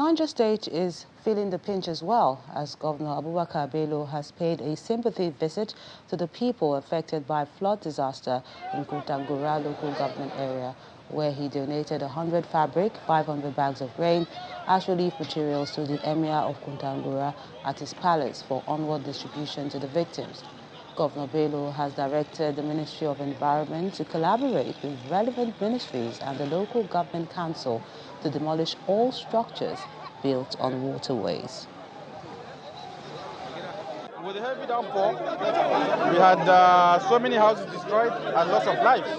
Niger State is feeling the pinch as well, as Governor Abubakar Bello has paid a sympathy visit to the people affected by flood disaster in Kontagora local government area, where he donated 100 fabric, 500 bags of grain as relief materials to the Emir of Kontagora at his palace for onward distribution to the victims. Governor Bello has directed the Ministry of Environment to collaborate with relevant ministries and the local government council to demolish all structures built on waterways. With the heavy downpour, we had so many houses destroyed and loss of lives.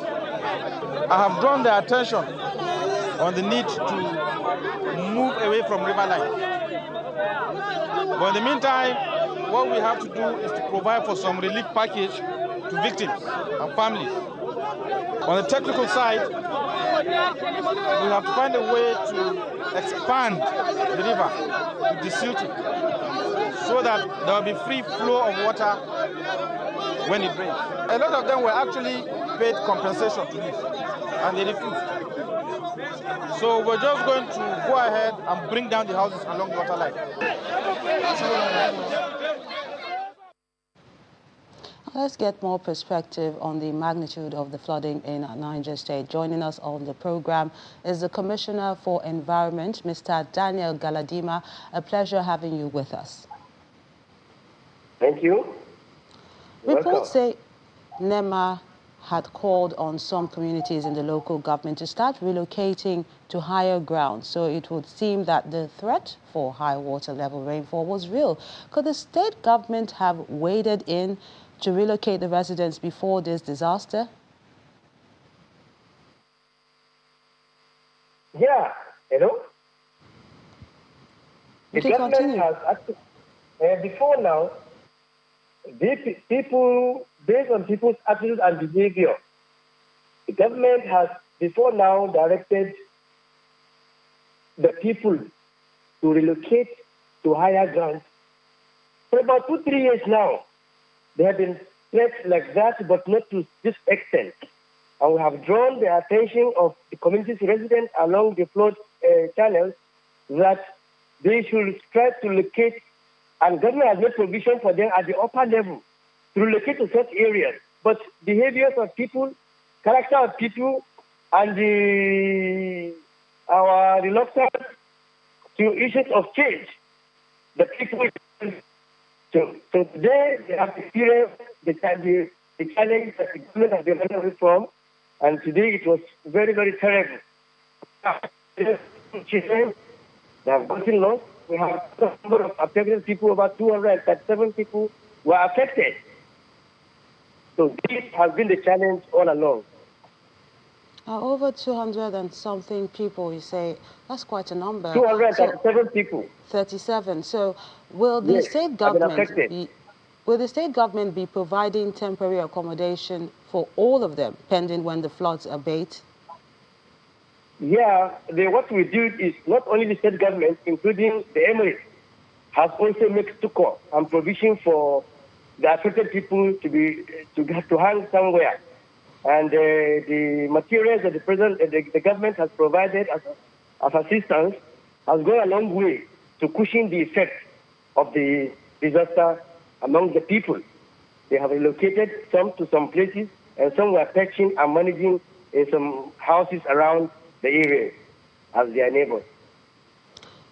I have drawn their attention on the need to move away from river line. But in the meantime, what we have to do is to provide for some relief package to victims and families. On the technical side, we have to find a way to expand the river to the silting so that there will be free flow of water when it rains. A lot of them were actually paid compensation to this, and they refused. So we're just going to go ahead and bring down the houses along the water line. Let's get more perspective on the magnitude of the flooding in Niger State. Joining us on the program is the Commissioner for Environment, Mr. Daniel Galadima. A pleasure having you with us. Thank you. Reports say NEMA had called on some communities in the local government to start relocating to higher ground. So it would seem that the threat for high water level rainfall was real. Could the state government have waded in to relocate the residents before this disaster? Yeah, you know, the government has actually, before now, people, based on people's attitude and behavior, the government has before now directed the people to relocate to higher ground. For about 2-3 years now, there have been threats like that, but not to this extent. And we have drawn the attention of the community's residents along the flood channels that they should try to locate, and government has made provision for them at the upper level to relocate to such areas. But behaviors of people, character of people, and our reluctance to issues of change, the people. So today they have experienced the challenge that the government has been running away from, and today it was very, very terrible. Children, they have gotten lost. We have a number of affected people, about 237 people were affected. So this has been the challenge all along. Over 200 and something people, you say, that's quite a number. 237 people. 37. So will the state government be providing temporary accommodation for all of them, pending when the floods abate? Yeah, what we do is not only the state government, including the Emirates, has also made succor and provision for the affected people to hang somewhere. And the materials that the government has provided as assistance has gone a long way to cushion the effect of the disaster among the people. They have relocated some to some places, and some were patching and managing some houses around the area as their neighbors.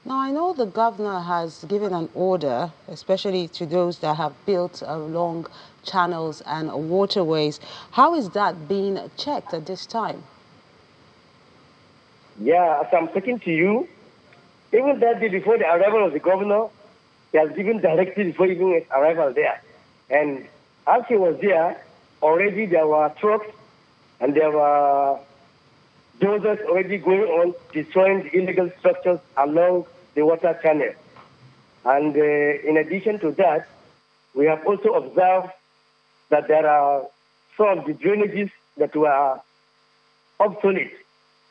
Now, I know the governor has given an order, especially to those that have built along channels and waterways. How is that being checked at this time? Yeah, as I'm talking to you, even that day before the arrival of the governor, he has given directives before even his arrival there. And as he was there, already there were trucks and there were dozers already going on destroying the illegal structures along the water channel. And in addition to that, we have also observed that there are some of the drainages that were obsolete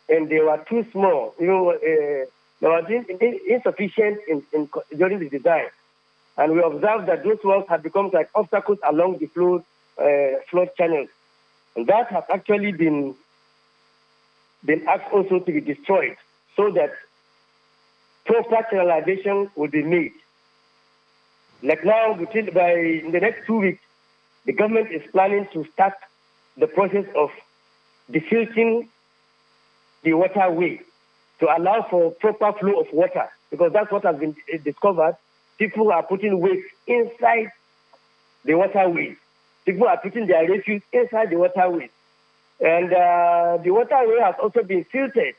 and they were too small. You know, they were insufficient during the design. And we observed that those walls have become like obstacles along the flood channels. And that has actually been asked also to be destroyed so that proper channelization will be made. Like now, in the next 2 weeks, the government is planning to start the process of defiltering the waterway to allow for proper flow of water, because that's what has been discovered. People are putting waste inside the waterway. People are putting their refuse inside the waterway. And the waterway has also been filtered.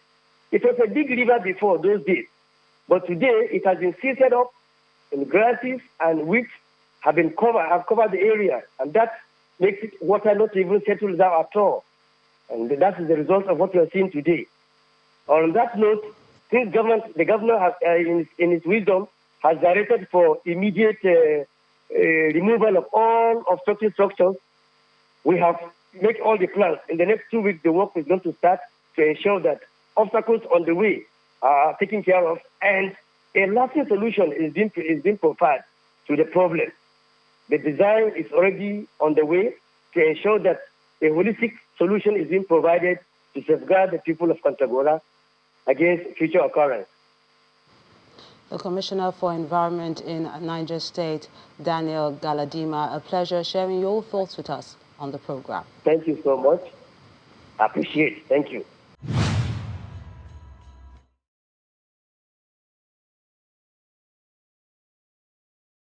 It was a big river before those days, but today it has been filtered up, and grasses and weeds have covered the area, and that makes it water not even settle down at all. And that is the result of what we are seeing today. On that note, since the governor has, in his wisdom, has directed for immediate removal of all obstructive structures, we have made all the plans. In the next 2 weeks, the work is going to start to ensure that obstacles on the way are taken care of, and a lasting solution is being provided to the problem. The design is already on the way to ensure that a holistic solution is being provided to safeguard the people of Kontagora against future occurrence. The Commissioner for Environment in Niger State, Daniel Galadima, a pleasure sharing your thoughts with us on the program. Thank you so much. I appreciate it. Thank you.